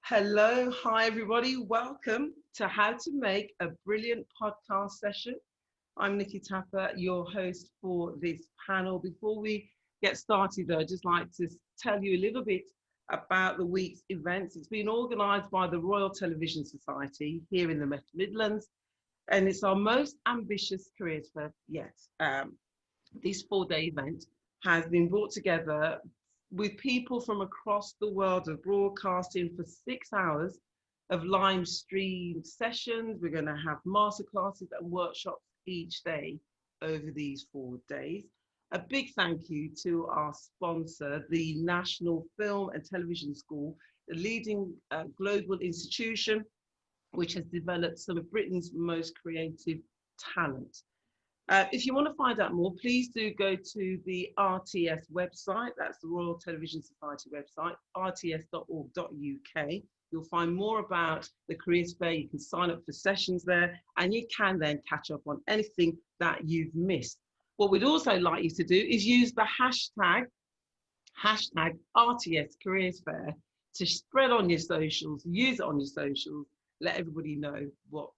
Hello, hi everybody. Welcome to How to Make a Brilliant Podcast Session. I'm Nikki Tapper, your host for this panel. Before we get started, though, I'd just like to tell you a little bit about the week's events. It's been organised by the Royal Television Society here in the Midlands, and it's our most ambitious careers fair yet. This 4-day event has been brought together with people from across the world of broadcasting for 6 hours of live stream sessions. We're going to have masterclasses and workshops each day over these 4 days. A big thank you to our sponsor, the National Film and Television School, the leading global institution which has developed some of Britain's most creative talent. If you want to find out more, please do go to the RTS website. That's the Royal Television Society website, rts.org.uk. You'll find more about the Careers Fair. You can sign up for sessions there, and you can then catch up on anything that you've missed. What we'd also like you to do is use the hashtag RTS Careers Fair to spread on your socials, use it on your socials, let everybody know what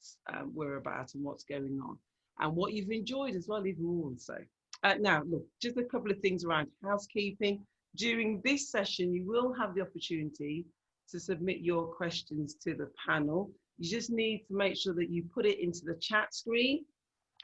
we're about and what's going on, and what you've enjoyed as well, even more so. Now, look, just a couple of things around housekeeping. During this session, you will have the opportunity to submit your questions to the panel. You just need to make sure that you put it into the chat screen,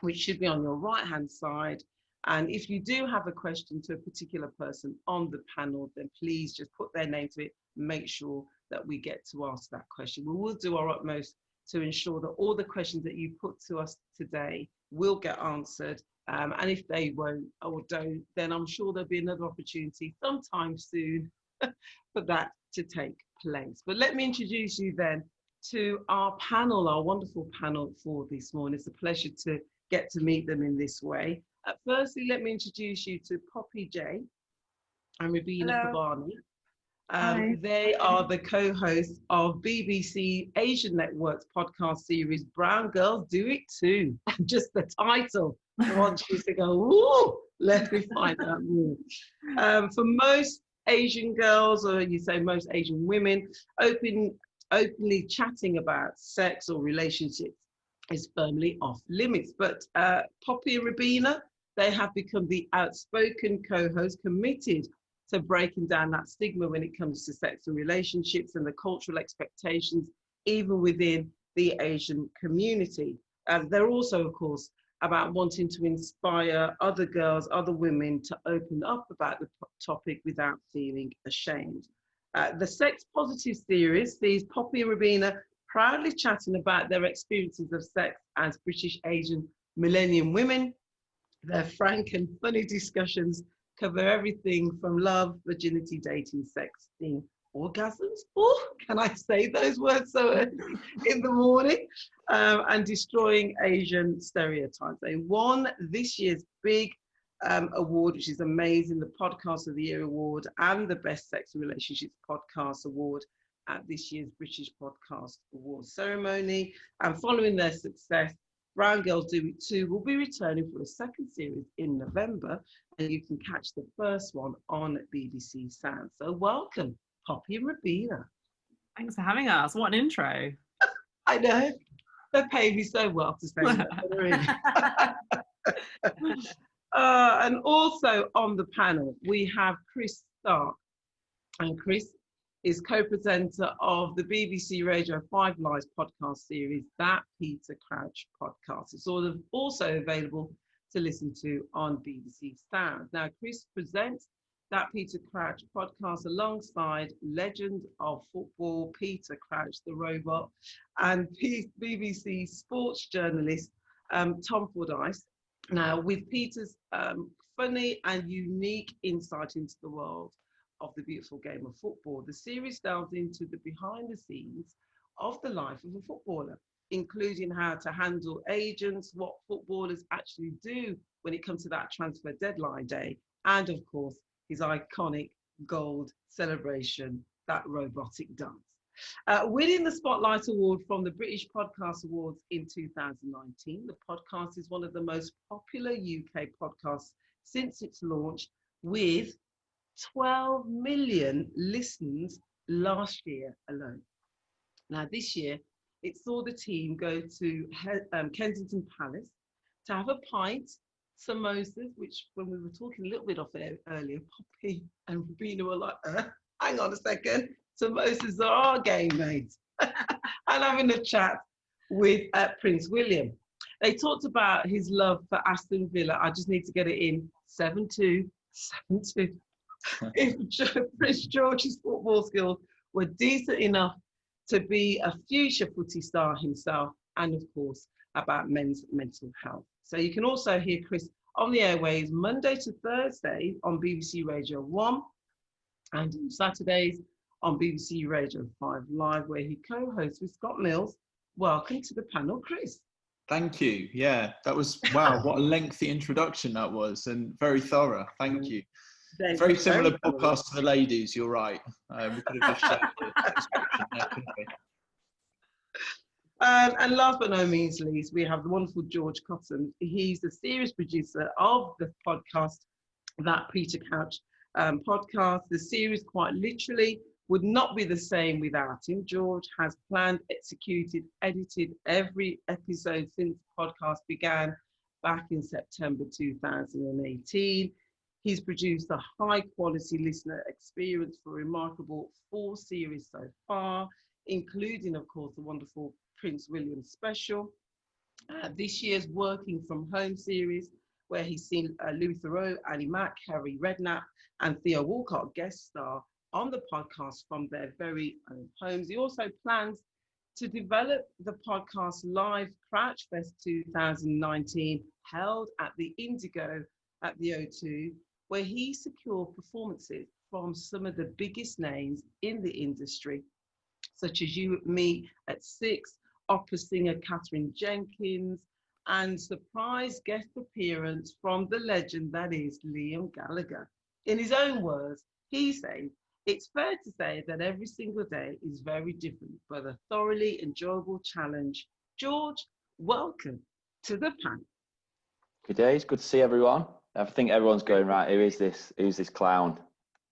which should be on your right-hand side. And if you do have a question to a particular person on the panel, then please just put their name to it. Make sure that we get to ask that question. We will do our utmost to ensure that all the questions that you put to us today will get answered. And if they won't or don't, then I'm sure there'll be another opportunity sometime soon for that to take place. But let me introduce you then to our panel, our wonderful panel for this morning. It's a pleasure to get to meet them in this way. Firstly, let me introduce you to Poppy J and Rubina Pabani. They are the co-hosts of BBC Asian Network's podcast series, Brown Girls Do It Too. Just the title wants you to go, ooh, let me find out more. For most Asian girls, or you say most Asian women, openly chatting about sex or relationships is firmly off limits. But Poppy and Rubina, they have become the outspoken co-hosts committed to breaking down that stigma when it comes to sex and relationships and the cultural expectations, even within the Asian community. They're also, of course, about wanting to inspire other girls, other women to open up about the topic without feeling ashamed. The Sex Positive series sees Poppy and Rubina proudly chatting about their experiences of sex as British Asian millennium women. Their frank and funny discussions cover everything from love, virginity, dating, sexting, orgasms. Oh, can I say those words so early in the morning? And destroying Asian stereotypes. They won this year's big award, which is amazing, the Podcast of the Year award and the Best Sex and Relationships Podcast award at this year's British Podcast Awards ceremony. And following their success, Brown Girls Do It Too will be returning for a second series in November, and you can catch the first one on BBC Sound. So welcome, Poppy and Rubina. Thanks for having us. What an intro. I know. They pay me so well to say that, really. And also on the panel, we have Chris Stark. And Chris is co-presenter of the BBC Radio 5 Lives podcast series, That Peter Crouch podcast. It's also available to listen to on BBC Sound. Now, Chris presents That Peter Crouch podcast alongside legend of football, Peter Crouch, the robot, and BBC sports journalist, Tom Fordyce. Now, with Peter's funny and unique insight into the world of the beautiful game of football, the series delves into the behind the scenes of the life of a footballer, including how to handle agents, what footballers actually do when it comes to that transfer deadline day, and of course, his iconic gold celebration, that robotic dance. Winning the Spotlight Award from the British Podcast Awards in 2019, the podcast is one of the most popular UK podcasts since its launch, with 12 million listens last year alone. Now, this year, it saw the team go to Kensington Palace to have a pint, samosas, which when we were talking a little bit off air earlier, Poppy and Rubina were like, hang on a second, samosas are our game, mate. And having a chat with Prince William. They talked about his love for Aston Villa. I just need to get it in, 7-2, 7-2. If Prince George's football skills were decent enough to be a future footy star himself, and of course about men's mental health. So you can also hear Chris on the airways Monday to Thursday on BBC Radio 1 and on Saturdays on BBC Radio 5 Live, where he co-hosts with Scott Mills. Welcome to the panel, Chris. Thank you. Yeah, that was, wow, what a lengthy introduction that was, and very thorough. Thank you. Very similar podcast to the ladies, you're right. We could have just shared the description there, couldn't we? And last but no means least, we have the wonderful George Cottam. He's the series producer of the podcast, That Peter Couch podcast. The series, quite literally, would not be the same without him. George has planned, executed, edited every episode since the podcast began back in September 2018. He's produced a high-quality listener experience for a remarkable 4 series so far, including, of course, the wonderful Prince William special. This year's Working From Home series, where he's seen Louis Theroux, Annie Mac, Harry Redknapp, and Theo Walcott guest star on the podcast from their very own homes. He also plans to develop the podcast Live Crouch Fest 2019, held at the Indigo at the O2, where he secured performances from some of the biggest names in the industry, such as You, Me at 6, opera singer Catherine Jenkins, and surprise guest appearance from the legend that is Liam Gallagher. In his own words, he says, it's fair to say that every single day is very different, but a thoroughly enjoyable challenge. George, welcome to the panel. Good day, it's good to see everyone. I think everyone's going, right, who's this clown?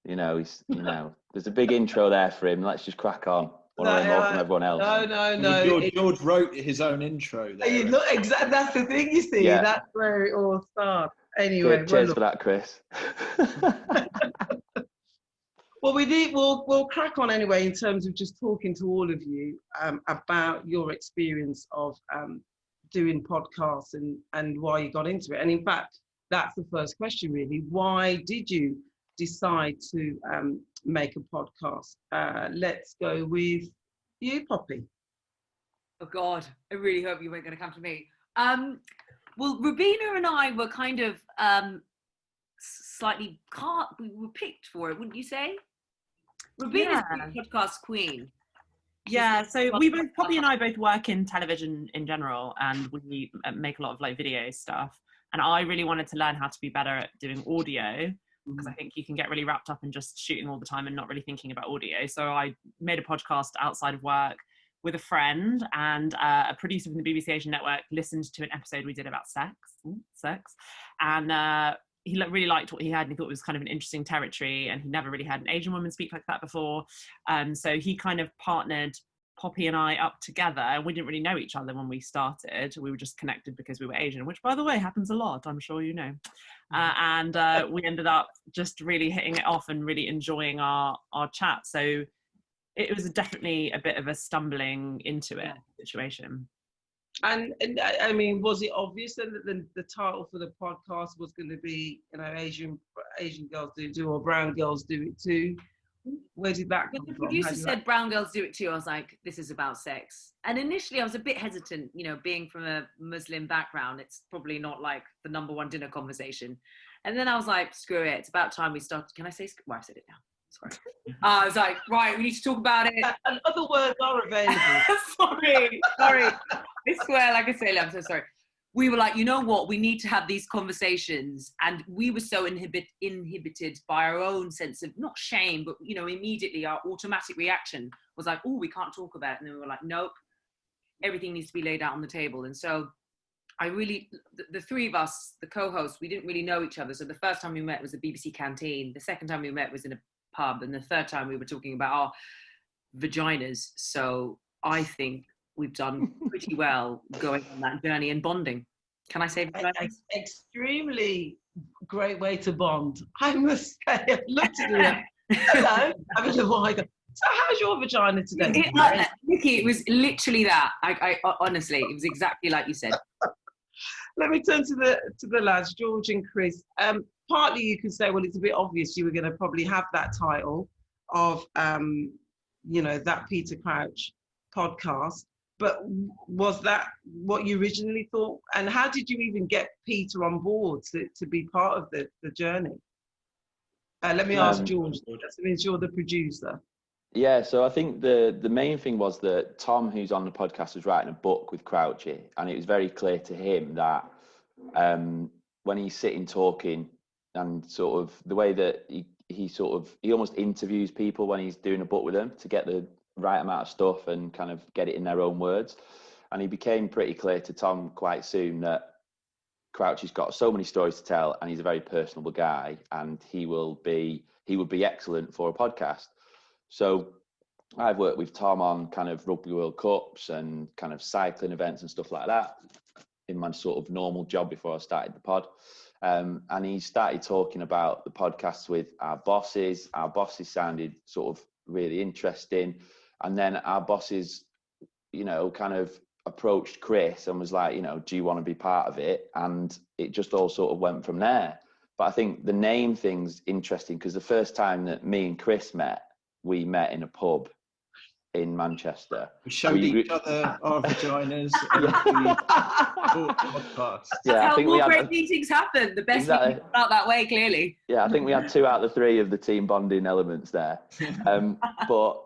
You know, there's a big intro there for him. Let's just crack on. Want to learn more from everyone else. No. George wrote his own intro there. Exactly, that's the thing, you see. Yeah. That's where it all starts. Anyway. Cheers for that, Chris. Well, we'll crack on anyway in terms of just talking to all of you about your experience of doing podcasts and why you got into it. And in fact, that's the first question really. Why did you decide to make a podcast? Let's go with you, Poppy. Oh God, I really hope you weren't going to come to me. Well, Rubina and I were kind of we were picked for it, wouldn't you say? Rubina's the podcast queen. Yeah, so Poppy and I both work in television in general, and we make a lot of like video stuff. And I really wanted to learn how to be better at doing audio, because I think you can get really wrapped up in just shooting all the time and not really thinking about audio. So I made a podcast outside of work with a friend, and a producer from the BBC Asian Network listened to an episode we did about sex, and he really liked what he heard, and he thought it was kind of an interesting territory, and he never really had an Asian woman speak like that before. So he kind of partnered Poppy and I up together, and we didn't really know each other when we started. We were just connected because we were Asian, which, by the way, happens a lot, I'm sure you know. And we ended up just really hitting it off and really enjoying our chat. So it was definitely a bit of a stumbling into it situation. And I mean, was it obvious then that the title for the podcast was going to be, Asian girls do it too, or brown girls do it too? Where did that come from? The producer said brown girls do it too. I was like, this is about sex. And initially I was a bit hesitant, being from a Muslim background, it's probably not like the number one dinner conversation. And then I was like, screw it, it's about time we started. Can I say, well, I said it now. Sorry. I was like, right, we need to talk about it. And other words are available. sorry. I swear, like I say, I'm so sorry. We were like, you know what? We need to have these conversations. And we were so inhibited by our own sense of, not shame, but, immediately our automatic reaction was like, oh, we can't talk about it. And then we were like, nope, everything needs to be laid out on the table. And so the three of us, the co-hosts, we didn't really know each other. So the first time we met was the BBC canteen. The second time we met was in a pub. And the third time we were talking about our vaginas. So I think we've done pretty well going on that journey and bonding. Can I say that? Extremely great way to bond. I must say, I've looked at it. Hello, I'm a little wider. So how's your vagina today? Nikki, it was literally that. I honestly, it was exactly like you said. Let me turn to the lads, George and Chris. Partly you could say, well, it's a bit obvious you were going to probably have that title of, that Peter Crouch podcast. But was that what you originally thought? And how did you even get Peter on board to be part of the journey? Let me ask George, that means you're the producer. Yeah, so I think the main thing was that Tom, who's on the podcast, was writing a book with Crouchy, and it was very clear to him that when he's sitting talking and sort of the way that he almost interviews people when he's doing a book with them to get the right amount of stuff and kind of get it in their own words. And he became pretty clear to Tom quite soon that Crouchy's got so many stories to tell, and he's a very personable guy, and he would be excellent for a podcast. So I've worked with Tom on kind of Rugby World Cups and kind of cycling events and stuff like that in my sort of normal job before I started the pod. And he started talking about the podcasts with our bosses. Our bosses sounded sort of really interesting. And then our bosses, kind of approached Chris and was like, do you want to be part of it? And it just all sort of went from there. But I think the name thing's interesting because the first time that me and Chris met, we met in a pub in Manchester. We showed each other our vaginas and we podcast. Yeah, how more great meetings happen. The best meetings out that way, clearly. Yeah, I think we had 2 out of the 3 of the team bonding elements there. But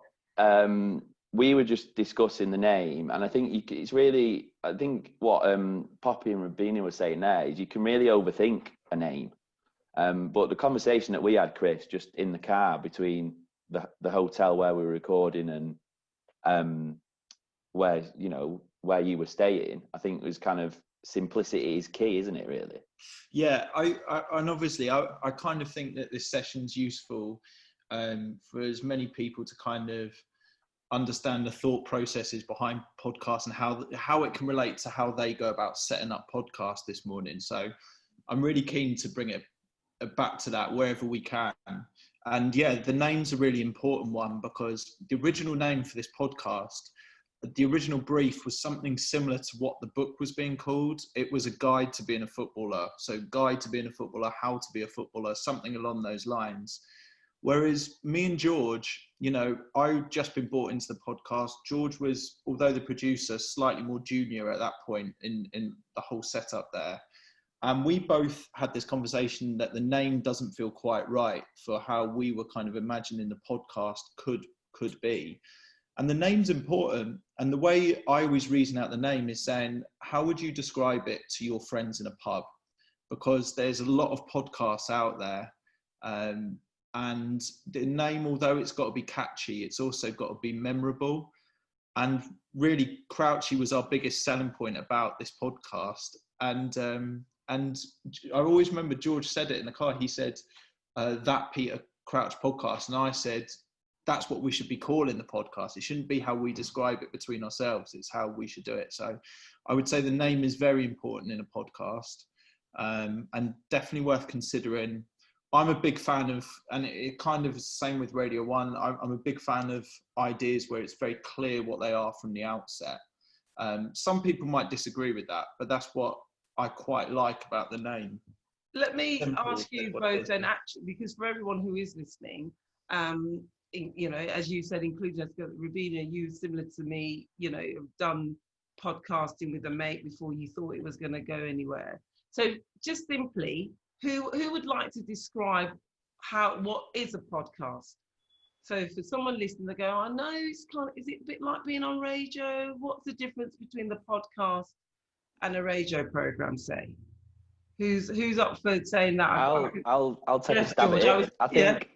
we were just discussing the name, and I think what Poppy and Rubina were saying there is you can really overthink a name. But the conversation that we had, Chris, just in the car between the hotel where we were recording and where you were staying, I think it was kind of simplicity is key, isn't it, really? Yeah, I and obviously I kind of think that this session's useful for as many people to kind of understand the thought processes behind podcasts and how it can relate to how they go about setting up podcasts this morning. So I'm really keen to bring it back to that wherever we can. And yeah, the name's a really important one because the original name for this podcast, the original brief was something similar to what the book was being called. It was a guide to being a footballer. So guide to being a footballer, how to be a footballer, something along those lines. Whereas me and George, I'd just been brought into the podcast. George was, although the producer, slightly more junior at that point in the whole setup there. And we both had this conversation that the name doesn't feel quite right for how we were kind of imagining the podcast could be. And the name's important. And the way I always reason out the name is saying, how would you describe it to your friends in a pub? Because there's a lot of podcasts out there. And the name, although it's got to be catchy, it's also got to be memorable. And really, Crouchy was our biggest selling point about this podcast. And I always remember George said it in the car. He said, that Peter Crouch podcast. And I said, that's what we should be calling the podcast. It shouldn't be how we describe it between ourselves. It's how we should do it. So I would say the name is very important in a podcast, and definitely worth considering. I'm a big fan of, and it kind of is the same with Radio 1. I'm a big fan of ideas where it's very clear what they are from the outset. Some people might disagree with that, but that's what I quite like about the name. Let me ask you both then, actually, because for everyone who is listening, as you said, including Rubina, you similar to me, have done podcasting with a mate before you thought it was going to go anywhere. So just simply, who would like to describe what is a podcast? So for someone listening, they go, I know is it a bit like being on radio? What's the difference between the podcast and a radio program, say? Who's up for saying that? I'll take a stab at it. I think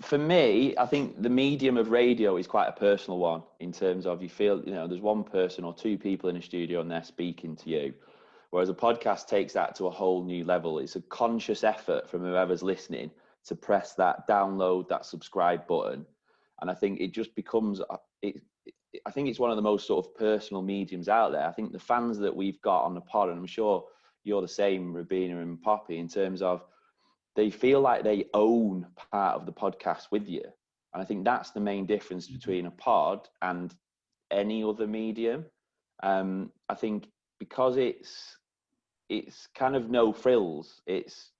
for me, I think the medium of radio is quite a personal one in terms of you feel, there's one person or two people in a studio and they're speaking to you. Whereas a podcast takes that to a whole new level. It's a conscious effort from whoever's listening to press that download, that subscribe button. And I think it just becomes, I think it's one of the most sort of personal mediums out there. I think the fans that we've got on the pod, and I'm sure you're the same, Rubina and Poppy, in terms of they feel like they own part of the podcast with you. And I think that's the main difference between a pod and any other medium. I think because it's kind of no frills. It's,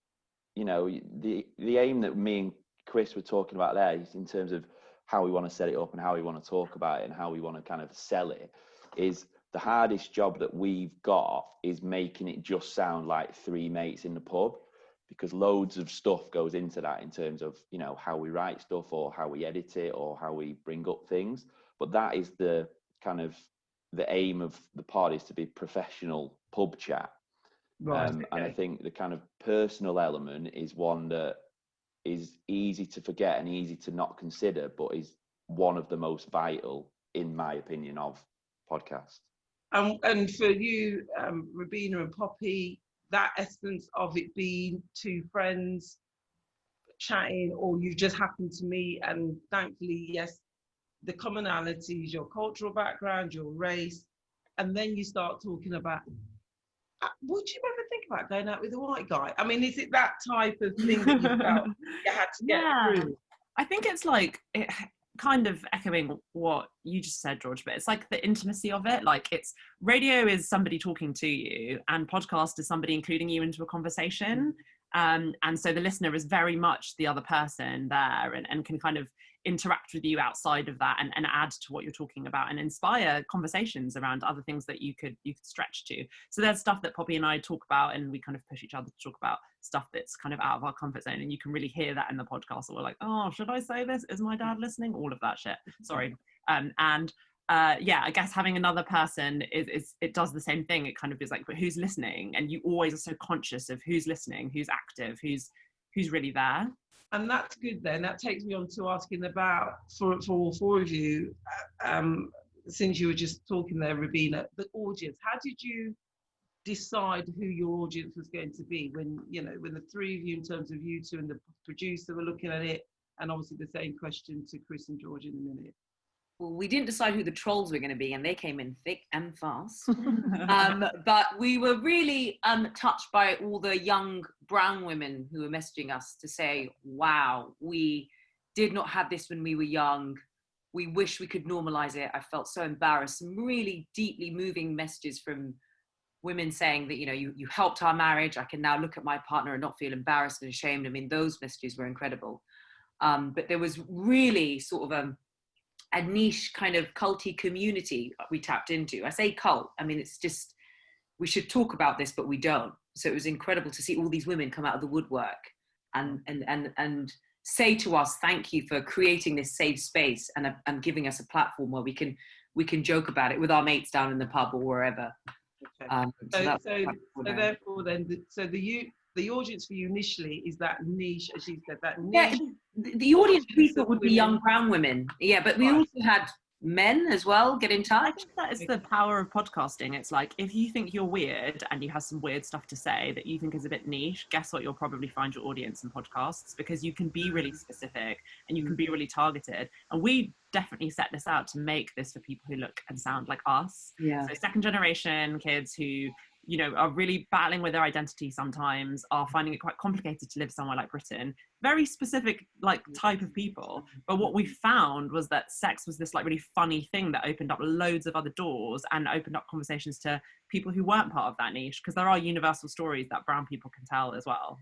you know, the aim that me and Chris were talking about there is in terms of how we want to set it up and how we want to talk about it and how we want to kind of sell it, is the hardest job that we've got is making it just sound like three mates in the pub, because loads of stuff goes into that in terms of, you know, how we write stuff or how we edit it or how we bring up things. But that is the kind of the aim of the pod, is to be professional pub chat. Right. And I think the kind of personal element is one that is easy to forget and easy to not consider, but is one of the most vital, in my opinion, of podcasts. And for you, Rubina and Poppy, that essence of it being two friends chatting, or you just happen to meet, and thankfully, yes, the commonalities, your cultural background, your race, and then you start talking about, would you ever think about going out with a white guy? I mean, is it that type of thing that you felt you had to get through? I think it's like, it, kind of echoing what you just said, George, but it's like the intimacy of it. Like, it's radio is somebody talking to you, and podcast is somebody including you into a conversation. And so the listener is very much the other person there, and can kind of interact with you outside of that, and add to what you're talking about and inspire conversations around other things that you could stretch to. So there's stuff that Poppy and I talk about, and we kind of push each other to talk about stuff that's kind of out of our comfort zone, and you can really hear that in the podcast. Or we're like, oh, should I say this? Is my dad listening? All of that shit. Sorry. Yeah, I guess having another person is it does the same thing. It kind of is like, but who's listening? And you always are so conscious of who's listening, who's active, who's really there. And that's good then. That takes me on to asking about, for all four of you, since you were just talking there, Rubina, the audience. How did you decide who your audience was going to be when the three of you, in terms of you two and the producer, were looking at it? And obviously the same question to Chris and George in a minute. Well, we didn't decide who the trolls were going to be, and they came in thick and fast. But we were really touched by all the young brown women who were messaging us to say, wow, we did not have this when we were young. We wish we could normalize it. I felt so embarrassed. Some really deeply moving messages from women saying that, you helped our marriage. I can now look at my partner and not feel embarrassed and ashamed. I mean, those messages were incredible. But there was really sort of a niche kind of culty community we tapped into. I say cult, I mean, it's just, we should talk about this, but we don't. So it was incredible to see all these women come out of the woodwork and say to us, thank you for creating this safe space and giving us a platform where we can joke about it with our mates down in the pub or wherever. Okay. So therefore then, the audience for you initially is that niche, as you said, that niche. Yeah, the audience we thought would be young brown women. Yeah, but we also had men as well get in touch. I think that is the power of podcasting. It's like, if you think you're weird and you have some weird stuff to say that you think is a bit niche, guess what? You'll probably find your audience in podcasts, because you can be really specific and you can be really targeted. And we definitely set this out to make this for people who look and sound like us. Yeah. So second generation kids who are really battling with their identity sometimes, are finding it quite complicated to live somewhere like Britain. Very specific type of people. But what we found was that sex was this really funny thing that opened up loads of other doors and opened up conversations to people who weren't part of that niche, because there are universal stories that brown people can tell as well.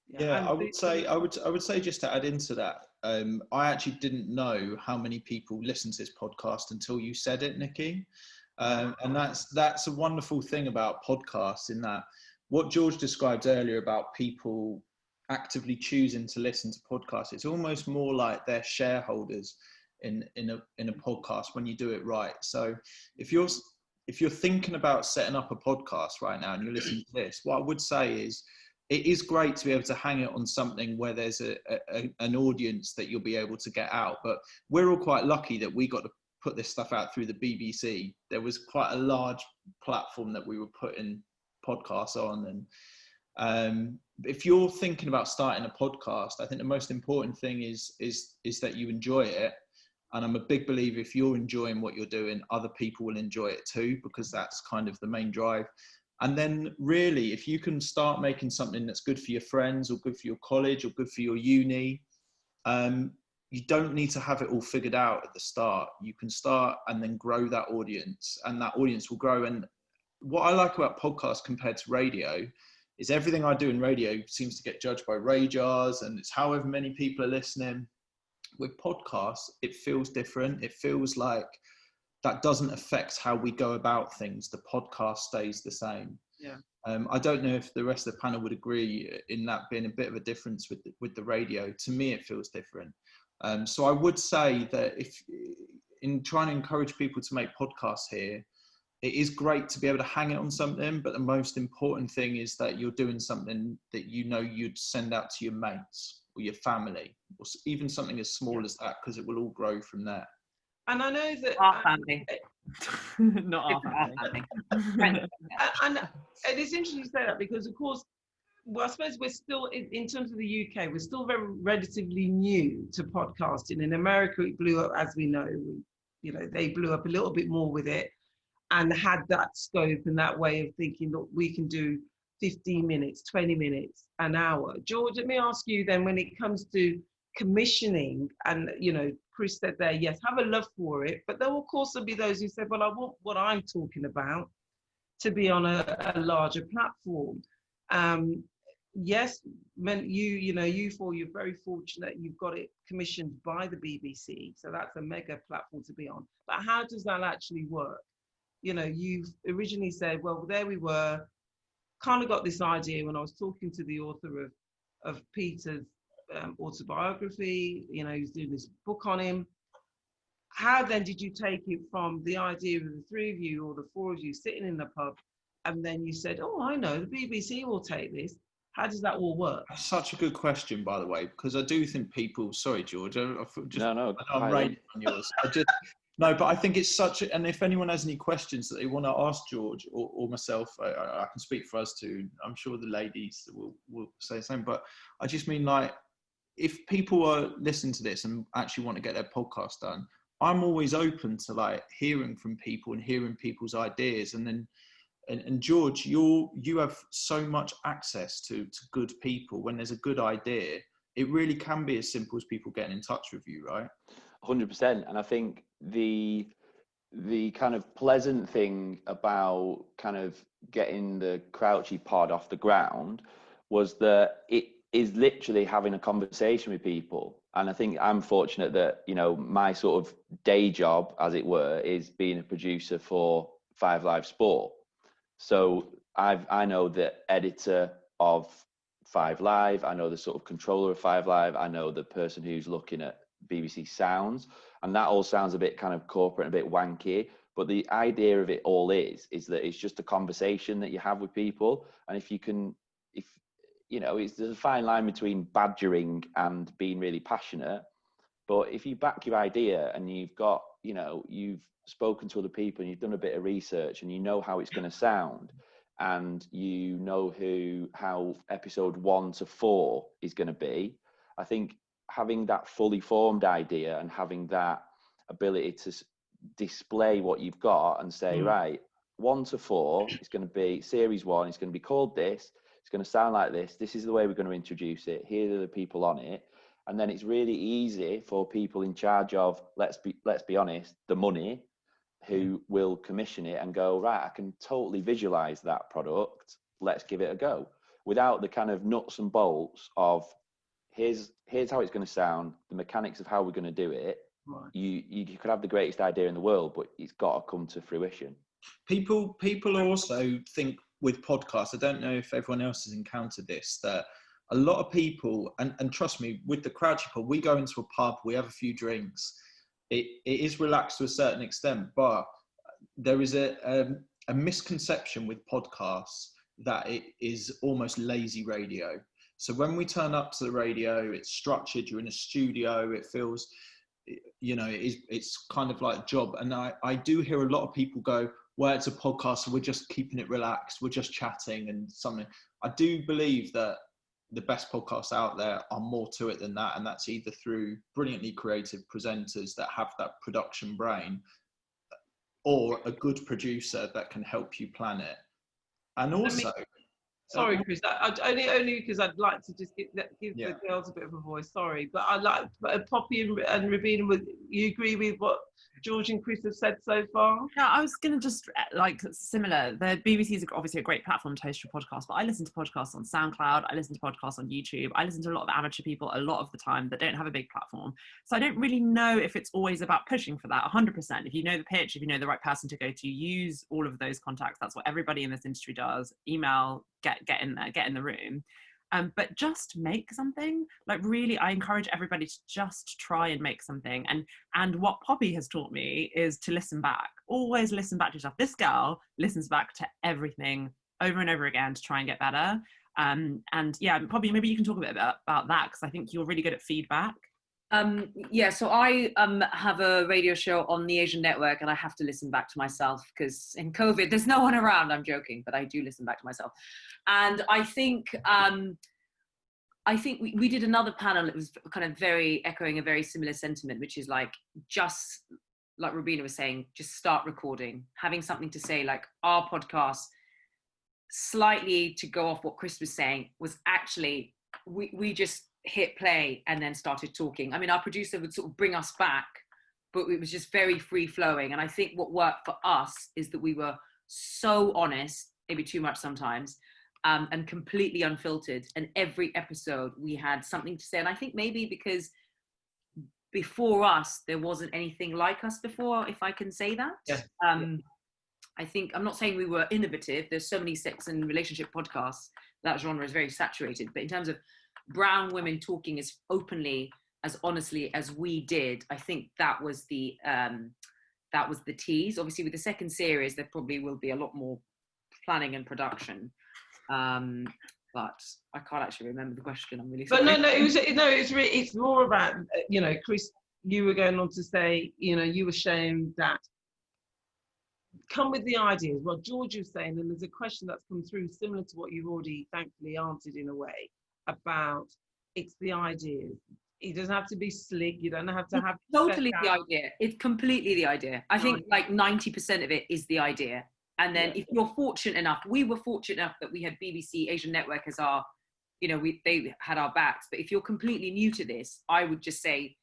Yeah, I would say just to add into that, I actually didn't know how many people listen to this podcast until you said it, Nikki. And that's a wonderful thing about podcasts, in that what George described earlier about people actively choosing to listen to podcasts, it's almost more like they're shareholders in a podcast when you do it right. So if you're thinking about setting up a podcast right now and you're listening to this, what I would say is, it is great to be able to hang it on something where there's an audience that you'll be able to get out. But we're all quite lucky that we got to put this stuff out through the BBC. There was quite a large platform that we were putting podcasts on. And if you're thinking about starting a podcast, I think the most important thing is that you enjoy it. And I'm a big believer, if you're enjoying what you're doing, other people will enjoy it too, because that's kind of the main drive. And then really, if you can start making something that's good for your friends or good for your college or good for your uni, you don't need to have it all figured out at the start. You can start and then grow that audience, and that audience will grow. And what I like about podcasts compared to radio is everything I do in radio seems to get judged by radars, and it's however many people are listening. With podcasts, it feels different. It feels like that doesn't affect how we go about things. The podcast stays the same. Yeah. I don't know if the rest of the panel would agree in that being a bit of a difference with the radio. To me, it feels different. So I would say that if in trying to encourage people to make podcasts here, it is great to be able to hang it on something, but the most important thing is that you're doing something that you know you'd send out to your mates or your family, or even something as small as that, because it will all grow from there. And I know that Our family. Not our family. and it is interesting to say that, because of course, well, I suppose we're still in terms of the UK, we're still very relatively new to podcasting. In America, it blew up, as we know. They blew up a little bit more with it, and had that scope and that way of thinking that we can do 15 minutes, 20 minutes, an hour. George, let me ask you then, when it comes to commissioning, and Chris said there, yes, have a love for it, but there will also be those who said, well, I want what I'm talking about to be on a larger platform. Yes, you're very fortunate you've got it commissioned by the BBC, so that's a mega platform to be on. But how does that actually work? You've originally said, well, there we were, kind of got this idea when I was talking to the author of Peter's autobiography, he's doing this book on him. How then did you take it from the idea of the three of you or the four of you sitting in the pub, and then you said, oh, I know, the BBC will take this? How does that all work? That's such a good question, by the way, because I do think people, sorry, George, I'm raining on yours. No, but I think it's and if anyone has any questions that they want to ask George or myself, I can speak for us too. I'm sure the ladies will say the same, but I just mean, like, if people are listening to this and actually want to get their podcast done, I'm always open to like hearing from people and hearing people's ideas. And then, and George, you have so much access to good people. When there's a good idea, it really can be as simple as people getting in touch with you, right? 100%. And I think the kind of pleasant thing about kind of getting the Crouchy pod off the ground was that it is literally having a conversation with people. And I think I'm fortunate that, my sort of day job, as it were, is being a producer for 5 Live Sport. So I know the editor of 5 Live, I know the sort of controller of 5 Live, I know the person who's looking at BBC Sounds, and that all sounds a bit kind of corporate and a bit wanky, but the idea of it all is that it's just a conversation that you have with people. And there's a fine line between badgering and being really passionate, but if you back your idea and you've got, you've spoken to other people and you've done a bit of research and you know how it's going to sound, and you know how episode 1 to 4 is going to be, I think having that fully formed idea and having that ability to display what you've got and say, right, 1 to 4 is going to be series 1, it's going to be called this, it's going to sound like this is the way we're going to introduce it, here are the people on it. And then it's really easy for people in charge of, let's be honest, the money, who will commission it and go, right, I can totally visualize that product, let's give it a go, without the kind of nuts and bolts of here's how it's going to sound, the mechanics of how we're going to do it. Right. You could have the greatest idea in the world, but it's got to come to fruition. People also think with podcasts, I don't know if everyone else has encountered this, that a lot of people, and trust me, with the Crouchy pod, we go into a pub, we have a few drinks. It is relaxed to a certain extent, but there is a misconception with podcasts that it is almost lazy radio. So when we turn up to the radio, it's structured, you're in a studio, it feels, it's kind of like a job. And I do hear a lot of people go, well, it's a podcast, so we're just keeping it relaxed, we're just chatting and something. I do believe that the best podcasts out there are more to it than that, and that's either through brilliantly creative presenters that have that production brain, or a good producer that can help you plan it. And also, sorry, Chris, only because I'd like to just give the girls a bit of a voice. Sorry, but I like Poppy and Rubina. You agree with what George and Chris have said so far? Yeah, I was going to just similar. The BBC is obviously a great platform to host your podcast, but I listen to podcasts on SoundCloud. I listen to podcasts on YouTube. I listen to a lot of amateur people a lot of the time that don't have a big platform. So I don't really know if it's always about pushing for that 100%. If you know the pitch, if you know the right person to go to, use all of those contacts. That's what everybody in this industry does. Email, get in there, get in the room. But just make something. Like, really, I encourage everybody to just try and make something. And what Poppy has taught me is to listen back. Always listen back to yourself. This girl listens back to everything over and over again to try and get better. And yeah, Poppy, maybe you can talk a bit about that, because I think you're really good at feedback. So I have a radio show on the Asian network, and I have to listen back to myself because in COVID there's no one around. I'm joking, but I do listen back to myself. And I think we did another panel. It was kind of echoing a very similar sentiment, which is like, just like Rubina was saying, just start recording, having something to say. Like, our podcast, slightly to go off what Chris was saying, was actually we just hit play and then started talking. I mean, our producer would sort of bring us back, but it was just very free flowing. And I think what worked for us is that we were so honest, maybe too much sometimes, and completely unfiltered. And every episode we had something to say. And I think maybe because before us, there wasn't anything like us before, if I can say that. Yeah. I think, I'm not saying we were innovative. There's so many sex and relationship podcasts. That genre is very saturated. But in terms of brown women talking as openly, as honestly as we did, I think that was the tease. Obviously, with the second series, there probably will be a lot more planning and production. But I can't actually remember the question. I'm really sorry. But it's more about, Chris, you were going on to say, you were showing that come with the ideas. Well, George was saying, and there's a question that's come through similar to what you've already thankfully answered in a way, about it's the ideas. It doesn't have to be slick. You don't have to have totally the idea. It's completely the idea. I think like 90% of it is the idea. And then if you're fortunate enough, we were fortunate enough that we had BBC Asian Network as our, they had our backs. But if you're completely new to this, I would just say,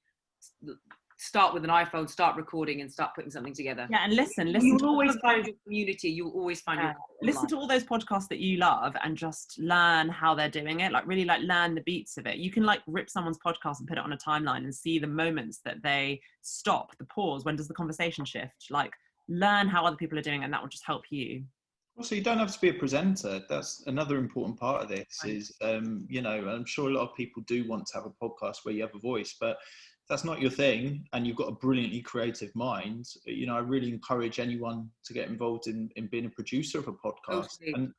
start with an iPhone, start recording, and start putting something together. Yeah, and listen. You will always find your community. You will always find your listen to all those podcasts that you love and just learn how they're doing it. Like, really, like, learn the beats of it. You can like rip someone's podcast and put it on a timeline and see the moments that they stop, the pause. When does the conversation shift? Like, learn how other people are doing, and that will just help you. Also, you don't have to be a presenter. That's another important part of this. Is I'm sure a lot of people do want to have a podcast where you have a voice, but that's not your thing, and you've got a brilliantly creative mind. I really encourage anyone to get involved in being a producer of a podcast. And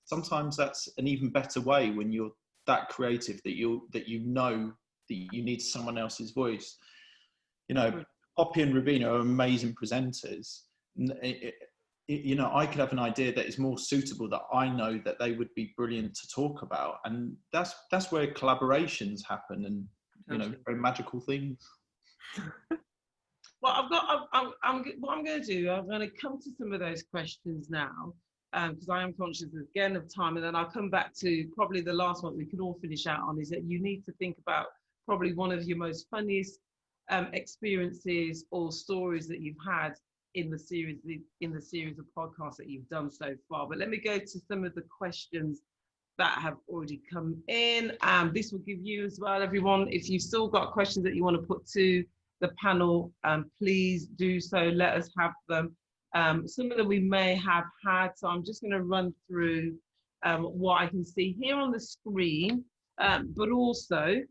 sometimes that's an even better way when you're that creative that you know that you need someone else's voice. Poppy and Rubina are amazing presenters. I could have an idea that is more suitable that I know that they would be brilliant to talk about, and that's where collaborations happen, and very magical things. Well, what I'm going to do, I'm going to come to some of those questions now, because I am conscious again of time, and then I'll come back to probably the last one we can all finish out on, is that you need to think about probably one of your most funniest experiences or stories that you've had in the series of podcasts that you've done so far. But let me go to some of the questions that have already come in. This will give you as well, everyone, if you've still got questions that you want to put to the panel, please do so. Let us have them. Some of them we may have had, so I'm just going to run through what I can see here on the screen, but also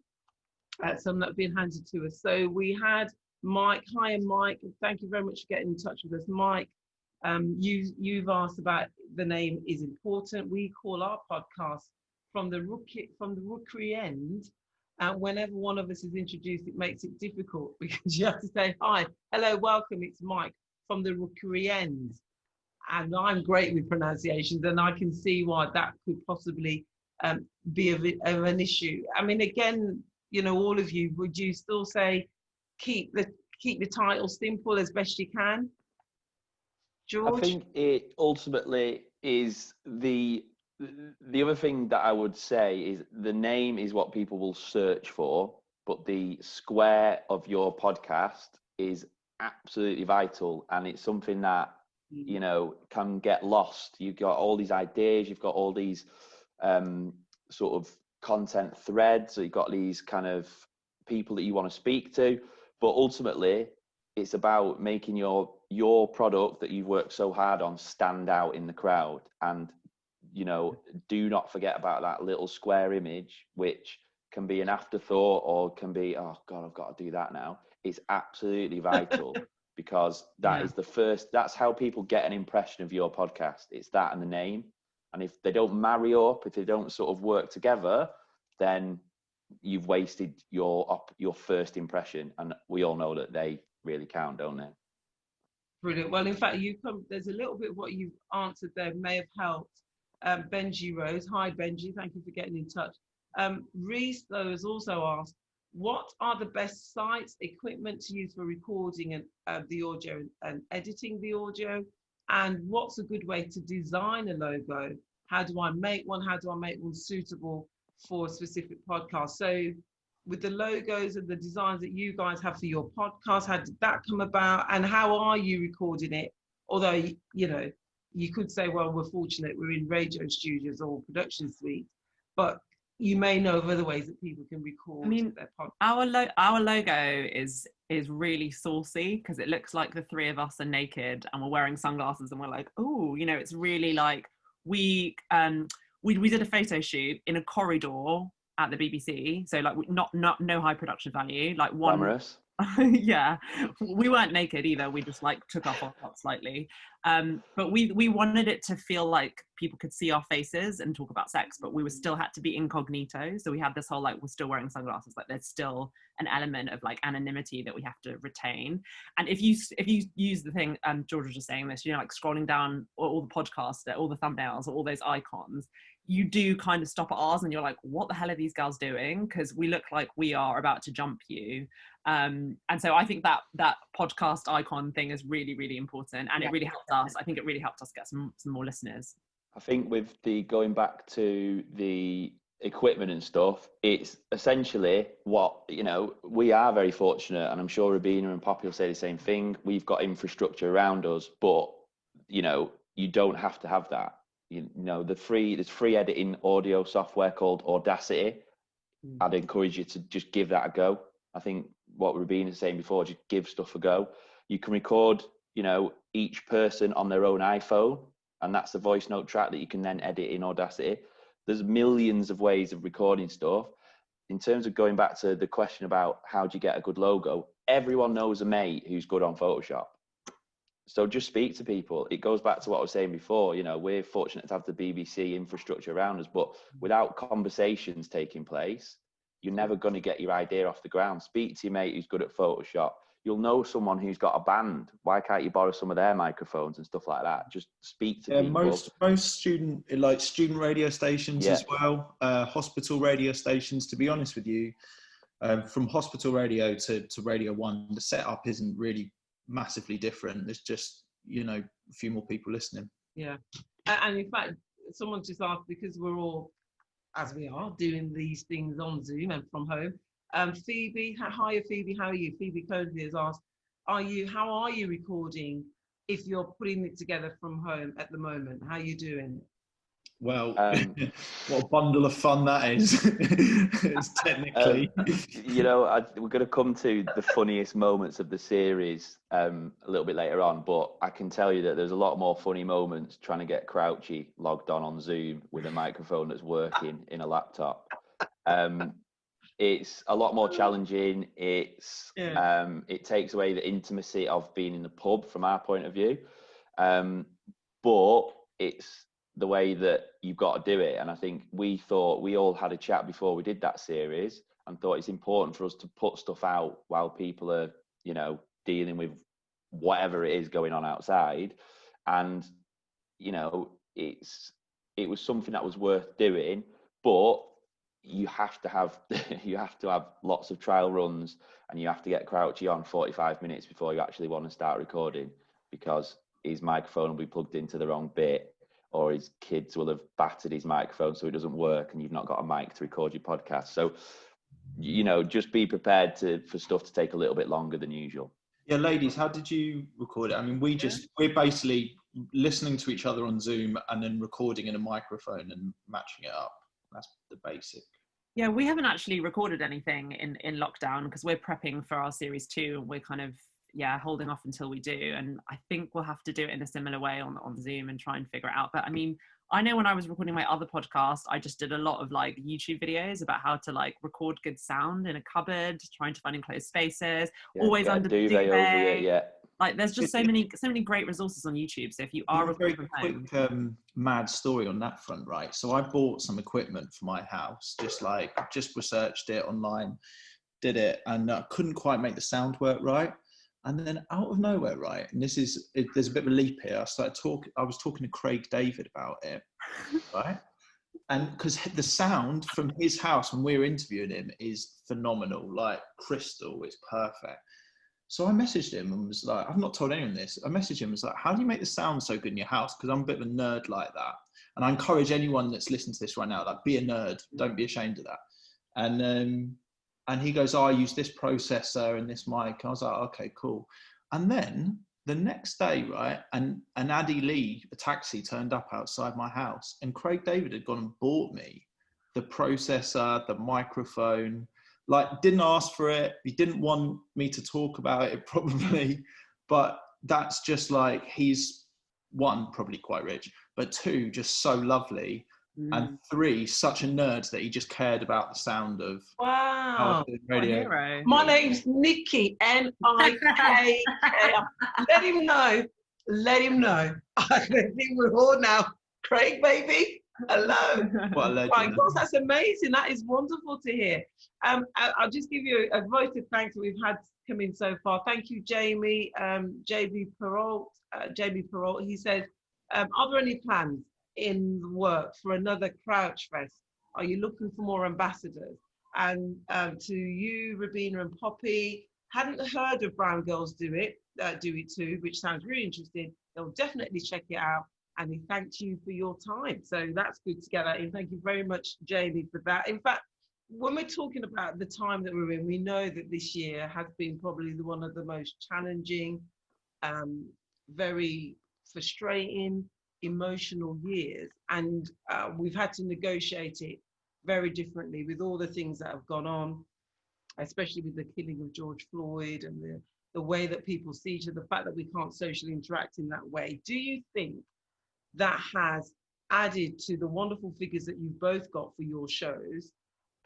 some that have been handed to us. So we had Mike. Hi, Mike. Thank you very much for getting in touch with us, Mike. You've asked about the name is important. We call our podcast from the rookery end. Whenever one of us is introduced, it makes it difficult because you have to say, hi, hello, welcome, it's Mike from the rookery end. And I'm great with pronunciations, and I can see why that could possibly be of an issue. I mean, again, you know, all of you, would you still say keep the title simple as best you can? George? I think it ultimately is the other thing that I would say is the name is what people will search for, but the square of your podcast is absolutely vital, and it's something that you know can get lost. You've got all these ideas, you've got all these sort of content threads, so you've got these kind of people that you want to speak to, but ultimately it's about making your product that you've worked so hard on stand out in the crowd. And you know, do not forget about that little square image, which can be an afterthought or can be, oh God, I've got to do that now. It's absolutely vital because that is the first, that's how people get an impression of your podcast. It's that and the name. And if they don't marry up, if they don't sort of work together, then you've wasted your first impression. And we all know that they really count, don't they? Brilliant. Well, in fact, there's a little bit of what you've answered there may have helped. Benji Rose, hi Benji, thank you for getting in touch. Reese, though, has also asked, what are the best sites, equipment to use for recording and the audio and editing the audio? And what's a good way to design a logo? How do I make one? How do I make one suitable for a specific podcast? So with the logos and the designs that you guys have for your podcast, how did that come about? And how are you recording it? Although, you know, you could say, well, we're fortunate we're in radio studios or production suites, but you may know of other ways that people can record their podcast. Our logo is really saucy because it looks like the three of us are naked and we're wearing sunglasses and we're like, oh, you know, it's really like we did a photo shoot in a corridor at the BBC, so like no high production value, like one. Glamorous. Yeah, we weren't naked either, we just like took off our top slightly, but we wanted it to feel like people could see our faces and talk about sex, but we still had to be incognito, so we had this whole like we're still wearing sunglasses, like there's still an element of like anonymity that we have to retain. And if you use the thing, George was just saying this, you know, like scrolling down all the podcasts, all the thumbnails, all those icons, you do kind of stop at ours and you're like, what the hell are these girls doing? Because we look like we are about to jump you. And so I think that podcast icon thing is really, really important. And it really helped us. I think it really helped us get some more listeners. I think with the going back to the equipment and stuff, it's essentially what, you know, we are very fortunate, and I'm sure Rubina and Poppy will say the same thing. We've got infrastructure around us, but, you know, you don't have to have that. You know, there's free editing audio software called Audacity. I'd encourage you to just give that a go. I think what Rubina was saying before, just give stuff a go. You can record, you know, each person on their own iPhone, and that's the voice note track that you can then edit in Audacity. There's millions of ways of recording stuff. In terms of going back to the question about how do you get a good logo, everyone knows a mate who's good on Photoshop. So just speak to people. It goes back to what I was saying before, you know, we're fortunate to have the BBC infrastructure around us, but without conversations taking place, you're never going to get your idea off the ground. Speak to your mate who's good at Photoshop. You'll know someone who's got a band. Why can't you borrow some of their microphones and stuff like that? Just speak to people. Most student radio stations as well, hospital radio stations, to be honest with you, from hospital radio to Radio 1, the setup isn't really massively different. There's just, you know, a few more people listening. Yeah. And in fact, someone just asked, because we're all, as we are, doing these things on Zoom and from home. Phoebe, hi Phoebe, how are you? Phoebe Cosley has asked, how are you recording if you're putting it together from home at the moment? How are you doing? Well, what a bundle of fun that is. It's technically. You know, we're going to come to the funniest moments of the series a little bit later on, but I can tell you that there's a lot more funny moments trying to get Crouchy logged on Zoom with a microphone that's working in a laptop. It's a lot more challenging. It takes away the intimacy of being in the pub from our point of view, but it's the way that you've got to do it. And I think we all had a chat before we did that series and thought it's important for us to put stuff out while people are, you know, dealing with whatever it is going on outside. And, you know, it was something that was worth doing, but you have to have lots of trial runs, and you have to get Crouchy on 45 minutes before you actually want to start recording, because his microphone will be plugged into the wrong bit, or his kids will have battered his microphone so it doesn't work, and you've not got a mic to record your podcast. So, you know, just be prepared for stuff to take a little bit longer than usual. Yeah, ladies, how did you record it? I mean, we're basically listening to each other on Zoom and then recording in a microphone and matching it up. That's the basic. Yeah, we haven't actually recorded anything in lockdown because we're prepping for our series 2. We're kind of, holding off until we do. And I think we'll have to do it in a similar way on Zoom and try and figure it out. But I mean, I know when I was recording my other podcast, I just did a lot of like YouTube videos about how to like record good sound in a cupboard, trying to find enclosed spaces, always under the duvet over it, Like there's just so many great researches on YouTube. So if you are recording from home, quick mad story on that front, right? So I bought some equipment for my house, just researched it online, did it, and I couldn't quite make the sound work right. And then out of nowhere, right, and there's a bit of a leap here. I was talking to Craig David about it, right? And because the sound from his house when we were interviewing him is phenomenal, like crystal, it's perfect. So I messaged him and was like, I've not told anyone this. I messaged him and was like, how do you make the sound so good in your house? Because I'm a bit of a nerd like that. And I encourage anyone that's listening to this right now, like, be a nerd. Don't be ashamed of that. And he goes, I use this processor and this mic. I was like, okay, cool. And then the next day, right, and Addy Lee, a taxi, turned up outside my house, and Craig David had gone and bought me the processor, the microphone, like didn't ask for it. He didn't want me to talk about it probably, but that's just like, he's one, probably quite rich, but two, just so lovely. And three, such a nerd that he just cared about the sound of radio. My name's Nikki, N-I-K-K. Let him know. I think we're all now. Craig, baby. Hello. What a legend. My God, that's amazing. That is wonderful to hear. I'll just give you a vote of thanks that we've had come in so far. Thank you, Jamie. JB Perrault. He said, are there any plans in the work for another Crouch Fest? Are you looking for more ambassadors? And to you, Rubina and Poppy, hadn't heard of Brown Girls Do It Too, which sounds really interesting. They'll definitely check it out. And he thanked you for your time. So that's good to get that in. Thank you very much, Jamie, for that. In fact, when we're talking about the time that we're in, we know that this year has been probably one of the most challenging, very frustrating, emotional years. And we've had to negotiate it very differently with all the things that have gone on, especially with the killing of George Floyd and the way that people see each other, the fact that we can't socially interact in that way. Do you think that has added to the wonderful figures that you've both got for your shows?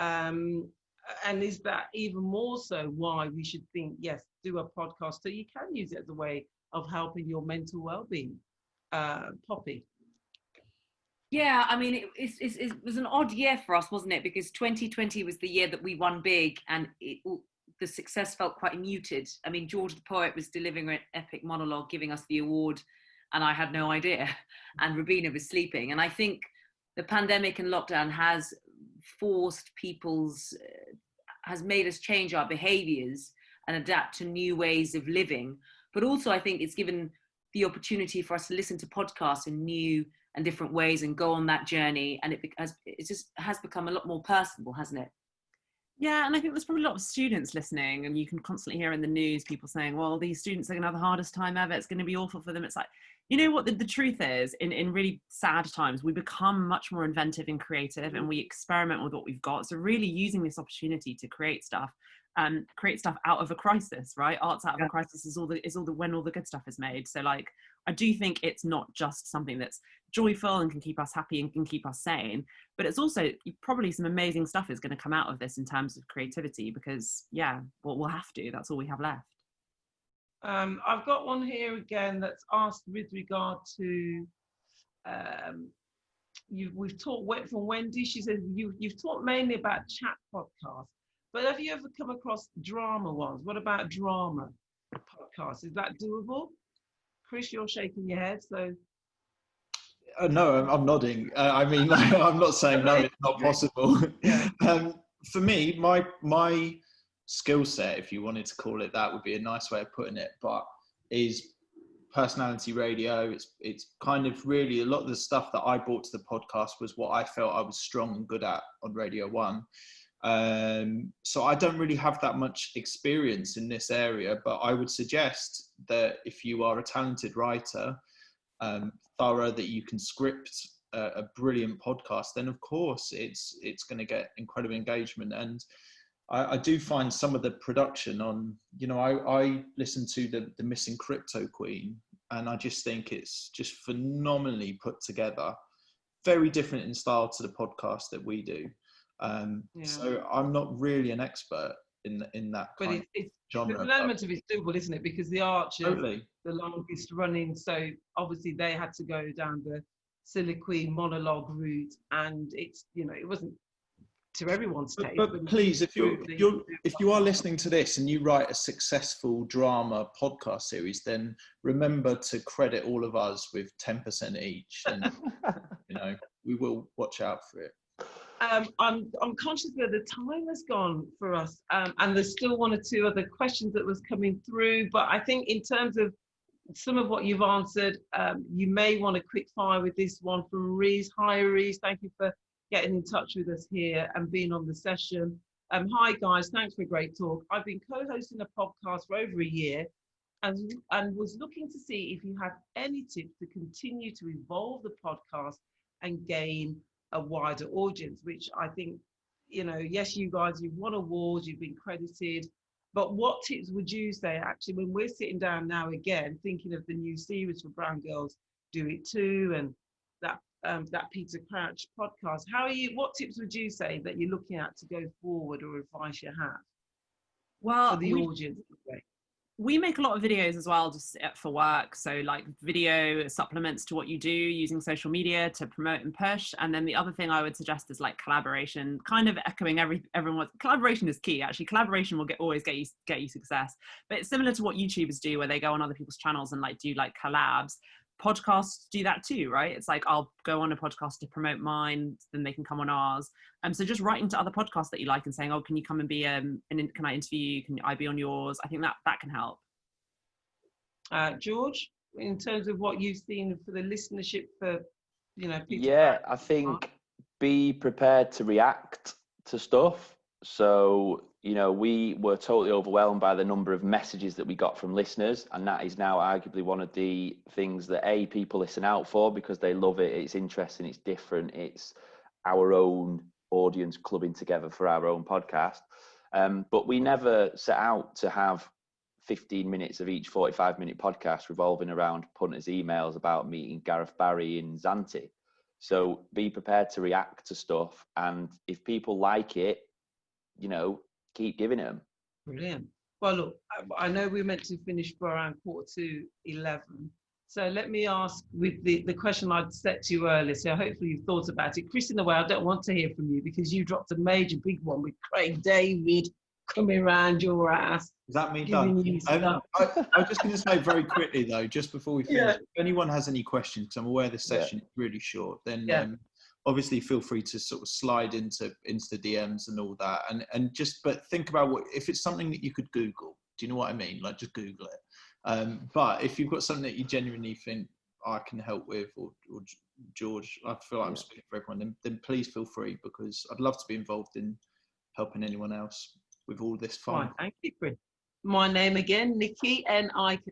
And is that even more so why we should think, yes, do a podcast so you can use it as a way of helping your mental well-being? Poppy. Yeah, I mean, it was an odd year for us, wasn't it? Because 2020 was the year that we won big, and the success felt quite muted. I mean, George the Poet was delivering an epic monologue, giving us the award, and I had no idea. And Rubina was sleeping. And I think the pandemic and lockdown has forced has made us change our behaviors and adapt to new ways of living. But also, I think it's given the opportunity for us to listen to podcasts in new and different ways and go on that journey. And it just has become a lot more personable, hasn't it? Yeah, and I think there's probably a lot of students listening, and you can constantly hear in the news people saying, well, these students are going to have the hardest time ever. It's going to be awful for them. It's like, you know what, the truth is, in really sad times, we become much more inventive and creative, and we experiment with what we've got. So really using this opportunity to create stuff out of a crisis, right? Art's out of a crisis is when all the good stuff is made. So like, I do think it's not just something that's joyful and can keep us happy and can keep us sane, but it's also probably some amazing stuff is going to come out of this in terms of creativity, because we'll have to, that's all we have left. I've got one here again that's asked with regard to we've talked from Wendy. She says you've talked mainly about chat podcasts, but have you ever come across drama ones? What about drama podcasts? Is that doable? Chris, you're shaking your head, so No, I'm nodding. I mean, like, I'm not saying no, it's not possible. Yeah. For me, my skill set, if you wanted to call it that, would be a nice way of putting it, but is personality radio. It's kind of really a lot of the stuff that I brought to the podcast was what I felt I was strong and good at on Radio 1. So I don't really have that much experience in this area, but I would suggest that if you are a talented writer, thorough, that you can script a brilliant podcast, then of course it's going to get incredible engagement. And I do find some of the production on, you know, I listen to the Missing Crypto Queen, and I just think it's just phenomenally put together, very different in style to the podcast that we do. So I'm not really an expert in that kind of genre. There's an element of it's simple, isn't it? Because the Archers, Totally. the longest running, so obviously they had to go down the soliloquy monologue route, and it's, you know, it wasn't to everyone's taste. But please, if you are listening to this and you write a successful drama podcast series, then remember to credit all of us with 10% each, and you know, we will watch out for it. I'm conscious that the time has gone for us, and there's still one or two other questions that was coming through, but I think in terms of some of what you've answered, you may want to quick fire with this one from Reese. Hi Reese, thank you for getting in touch with us here and being on the session. Hi guys, thanks for a great talk. I've been co-hosting a podcast for over a year and was looking to see if you had any tips to continue to evolve the podcast and gain a wider audience, which I think, you know, yes, you guys, you've won awards, you've been credited, but what tips would you say, actually, when we're sitting down now again, thinking of the new series for Brown Girls Do It Too, and that Peter Crouch podcast, what tips would you say that you're looking at to go forward, or advice you have for the audience? We make a lot of videos as well, just for work. So like video supplements to what you do, using social media to promote and push. And then the other thing I would suggest is like collaboration, kind of echoing everyone. Collaboration is key, actually. Collaboration will always get you success. But it's similar to what YouTubers do, where they go on other people's channels and like do like collabs. Podcasts do that too, right? It's like, I'll go on a podcast to promote mine, then they can come on ours. So just writing to other podcasts that you like and saying, oh, can you come and be and can I interview you? Can I be on yours? I think that can help. George, in terms of what you've seen for the listenership for, you know, people. Yeah, I think be prepared to react to stuff. So, you know, we were totally overwhelmed by the number of messages that we got from listeners, and that is now arguably one of the things that people listen out for, because they love it. It's interesting, it's different, it's our own audience clubbing together for our own podcast. But we never set out to have 15 minutes of each 45-minute podcast revolving around punters' emails about meeting Gareth Barry in Zante. So be prepared to react to stuff, and if people like it, you know, keep giving them. Brilliant. Well, look, I know we're meant to finish for around 11:15. So let me ask with the question I'd set to you earlier. So hopefully you've thought about it. Chris, in a way, I don't want to hear from you because you dropped a major big one with Craig David coming around your ass. Is that me done? I'm just going to say very quickly, though, just before we finish, if anyone has any questions, because I'm aware this session is really short, then obviously feel free to sort of slide into the DMs and all that. But think about if it's something that you could Google. Do you know what I mean? Like, just Google it. But if you've got something that you genuinely think I can help with, or George, I feel like I'm speaking for everyone, then please feel free, because I'd love to be involved in helping anyone else with all this fun. Right, thank you, Chris. My name again, Nikki, N-I-K.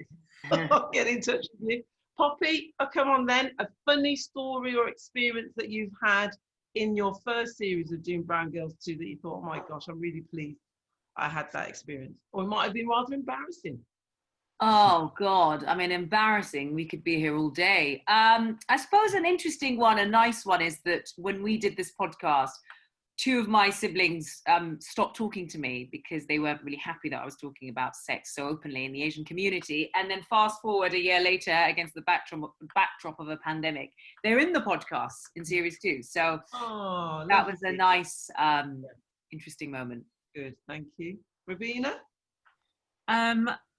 I'll get in touch with you. Poppy, come on then. A funny story or experience that you've had in your first series of doing Brown Girls 2 that you thought, oh my gosh, I'm really pleased I had that experience. Or it might have been rather embarrassing. Oh God, I mean, embarrassing. We could be here all day. I suppose an interesting one, a nice one, is that when we did this podcast, 2 of my siblings stopped talking to me because they weren't really happy that I was talking about sex so openly in the Asian community. And then fast forward a year later, against the backdrop of a pandemic, they're in the podcast in series 2. So that was a nice, interesting moment. Good, thank you. Rubina?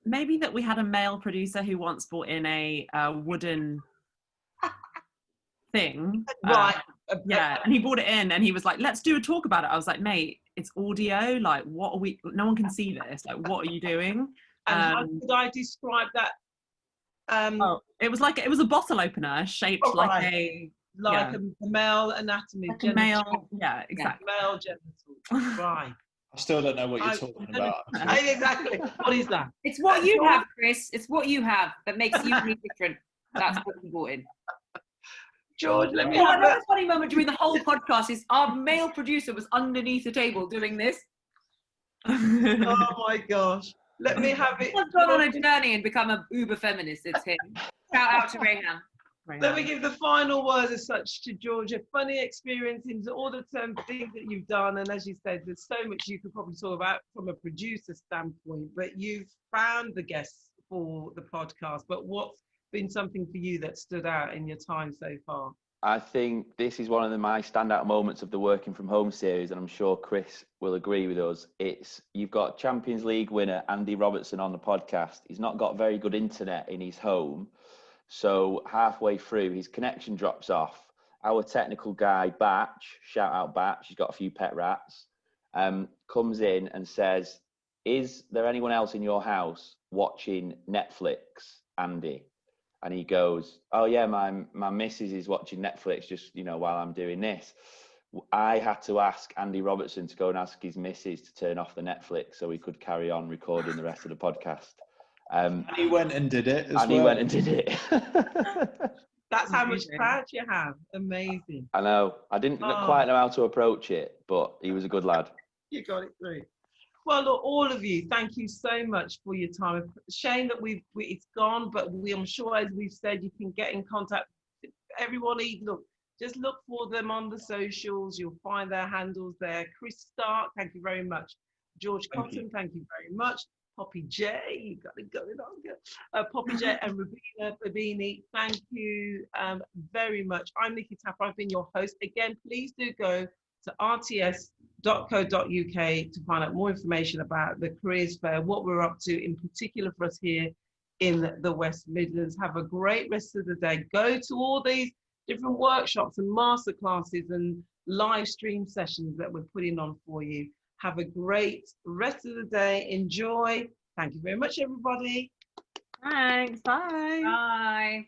Maybe that we had a male producer who once brought in a wooden thing. Right. Yeah, and he brought it in and he was like, let's do a talk about it. I was like, mate, it's audio, like what are we, no one can see this, like what are you doing? And how could I describe that? It was a bottle opener shaped like a male anatomy, like a male, yeah, exactly, male genital. Right. I still don't know what you're talking about. Exactly. What is that? It's what you have, Chris. It's what you have that makes you different. That's what's important. George, let me have another funny moment during the whole podcast is our male producer was underneath the table doing this. Oh my gosh. Let me have it. I've gone on a journey and become an uber feminist. It's him. Shout out to Rayhan. Let me give the final word as such to George. A funny experience in all the things that you've done. And as you said, there's so much you could probably talk about from a producer standpoint, but you've found the guests for the podcast. But what's been something for you that stood out in your time so far? I think this is one of my standout moments of the Working From Home series, and I'm sure Chris will agree with us. You've got Champions League winner Andy Robertson on the podcast. He's not got very good internet in his home, so halfway through his connection drops off. Our technical guy Batch, shout out Batch, he's got a few pet rats, comes in and says, "Is there anyone else in your house watching Netflix, Andy?" And he goes, "Oh yeah, my missus is watching Netflix just, while I'm doing this." I had to ask Andy Robertson to go and ask his missus to turn off the Netflix so we could carry on recording the rest of the podcast. And he went and did it He went and did it. That's how much crowd you have. Amazing. I know. I didn't quite know how to approach it, but he was a good lad. You got it through. Well, look, all of you, thank you so much for your time. Shame that it's gone, but I'm sure, as we've said, you can get in contact. Everyone, just look for them on the socials. You'll find their handles there. Chris Stark, thank you very much. George Cottam, thank you very much. Poppy J, you got it going on. Poppy J and Rubina Pabani, thank you very much. I'm Nikki Tapper. I've been your host. Again, please do go to rts.co.uk to find out more information about the careers fair, what we're up to in particular for us here in the West Midlands. Have a great rest of the day. Go to all these different workshops and masterclasses and live stream sessions that we're putting on for you. Have a great rest of the day. Enjoy. Thank you very much, everybody. Thanks. Bye. Bye.